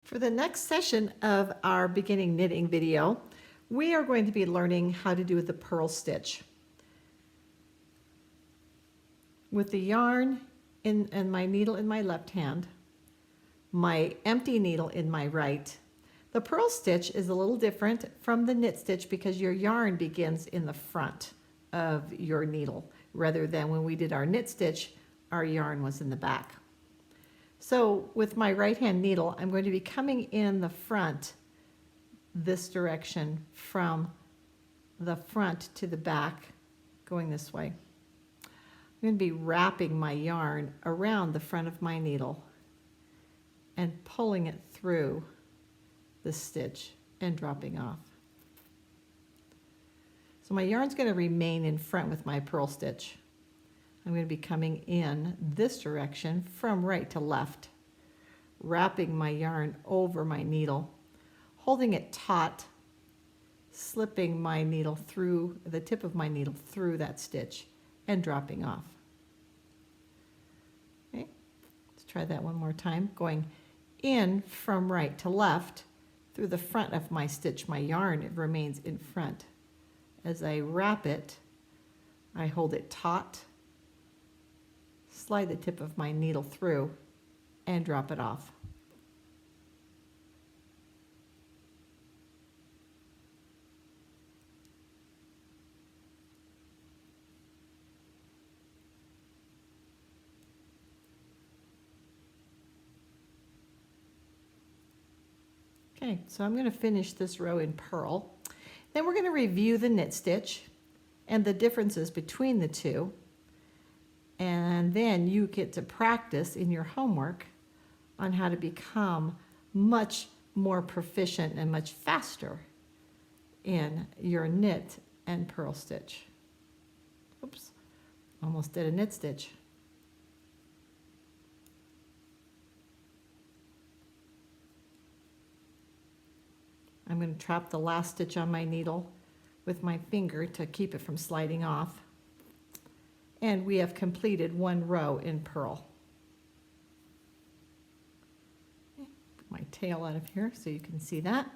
For the next session of our beginning knitting video, we are going to be learning how to do the purl stitch. With the yarn and my needle in my left hand, my empty needle in my right. The purl stitch is a little different from the knit stitch because your yarn begins in the front of your needle, rather than when we did our knit stitch, our yarn was in the back. So with my right hand needle, I'm going to be coming in the front this direction from the front to the back, going this way. I'm going to be wrapping my yarn around the front of my needle and pulling it through the stitch and dropping off. So my yarn's going to remain in front with my purl stitch. I'm going to be coming in this direction from right to left, wrapping my yarn over my needle, holding it taut, slipping my needle through, the tip of my needle through that stitch and dropping off. Okay, let's try that one more time. Going in from right to left through the front of my stitch. My yarn, it remains in front. As I wrap it, I hold it taut, slide the tip of my needle through and drop it off. Okay, so I'm going to finish this row in purl. Then we're going to review the knit stitch and the differences between the two. And then you get to practice in your homework on how to become much more proficient and much faster in your knit and purl stitch. Oops, almost did a knit stitch. I'm going to trap the last stitch on my needle with my finger to keep it from sliding off. And we have completed one row in purl. Put my tail out of here so you can see that.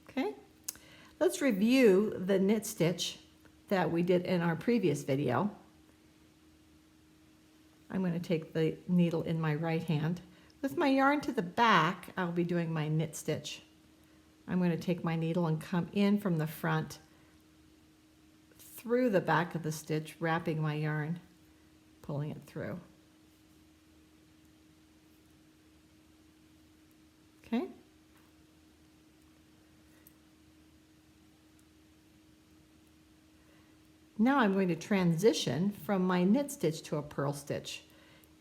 Okay, let's review the knit stitch that we did in our previous video. I'm going to take the needle in my right hand. With my yarn to the back, I'll be doing my knit stitch. I'm going to take my needle and come in from the front through the back of the stitch, wrapping my yarn, pulling it through. Okay. Now I'm going to transition from my knit stitch to a purl stitch.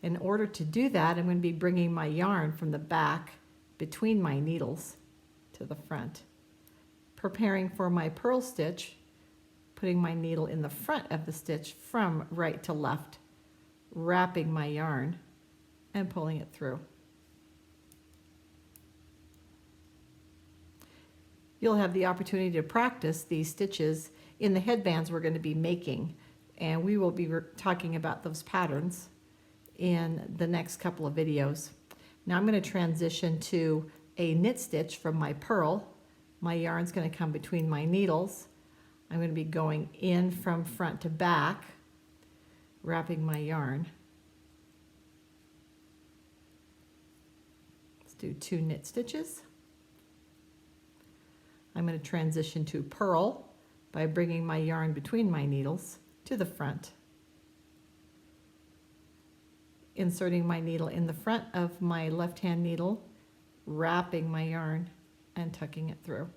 In order to do that, I'm going to be bringing my yarn from the back between my needles to the front. Preparing for my purl stitch, putting my needle in the front of the stitch from right to left, wrapping my yarn and pulling it through. You'll have the opportunity to practice these stitches in the headbands we're going to be making, and we will be talking about those patterns in the next couple of videos. Now I'm going to transition to a knit stitch from my purl. My yarn's going to come between my needles. I'm going to be going in from front to back, wrapping my yarn. Let's do 2 knit stitches. I'm going to transition to purl by bringing my yarn between my needles to the front. Inserting my needle in the front of my left hand needle, wrapping my yarn and tucking it through.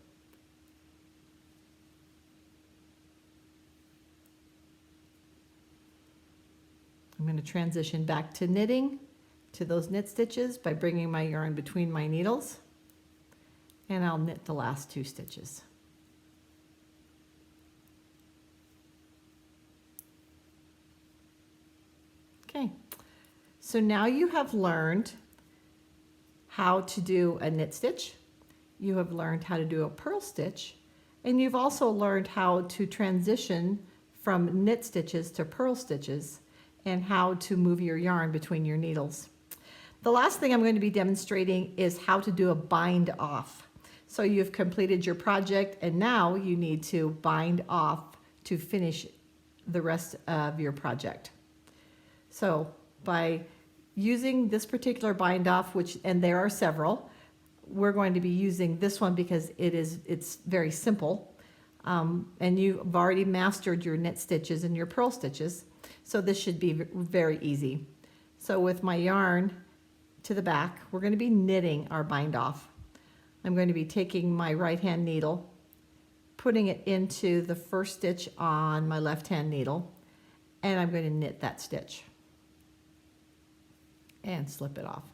I'm going to transition back to knitting, to those knit stitches by bringing my yarn between my needles, and I'll knit the last 2 stitches. Okay. So now you have learned how to do a knit stitch, you have learned how to do a purl stitch, and you've also learned how to transition from knit stitches to purl stitches and how to move your yarn between your needles. The last thing I'm going to be demonstrating is how to do a bind off. So you've completed your project and now you need to bind off to finish the rest of your project. So by using this particular bind off, and there are several, we're going to be using this one because it's very simple. And you've already mastered your knit stitches and your purl stitches. So this should be very easy. So with my yarn to the back, we're going to be knitting our bind off. I'm going to be taking my right hand needle, putting it into the first stitch on my left hand needle, and I'm going to knit that stitch and slip it off.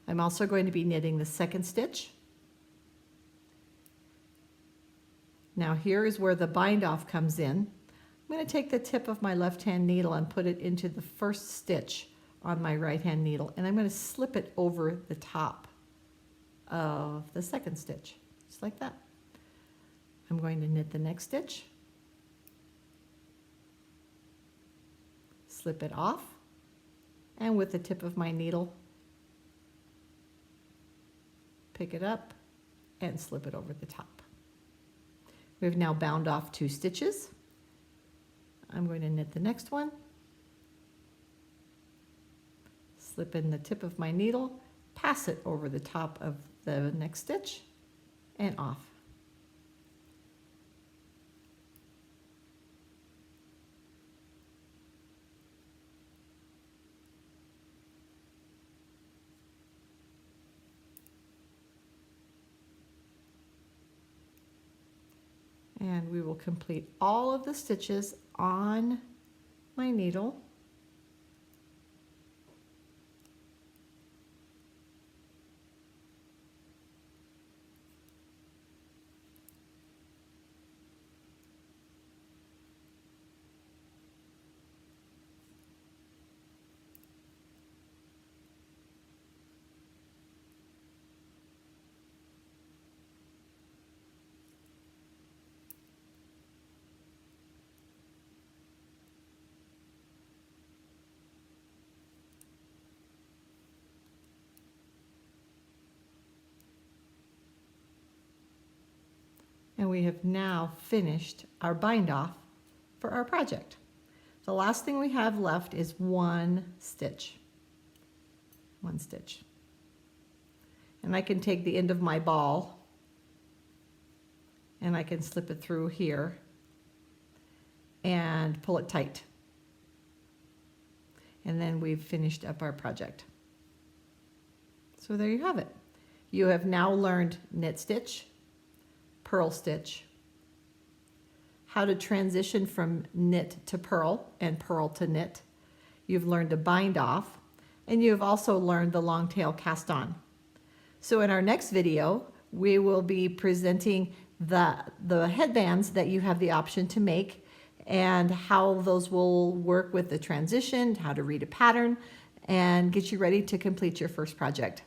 I'm also going to be knitting the second stitch. Now here is where the bind off comes in. I'm going to take the tip of my left hand needle and put it into the first stitch on my right hand needle, and I'm going to slip it over the top of the second stitch, just like that. I'm going to knit the next stitch, slip it off, and with the tip of my needle, pick it up and slip it over the top. We've now bound off 2 stitches. I'm going to knit the next one, slip in the tip of my needle, pass it over the top of the next stitch, and off. And we will complete all of the stitches on my needle. And we have now finished our bind off for our project. The last thing we have left is 1 stitch. 1 stitch. And I can take the end of my ball and I can slip it through here and pull it tight. And then we've finished up our project. So there you have it. You have now learned knit stitch, purl stitch, how to transition from knit to purl and purl to knit. You've learned to bind off, and you've also learned the long tail cast on. So in our next video, we will be presenting the headbands that you have the option to make and how those will work with the transition, how to read a pattern, and get you ready to complete your first project.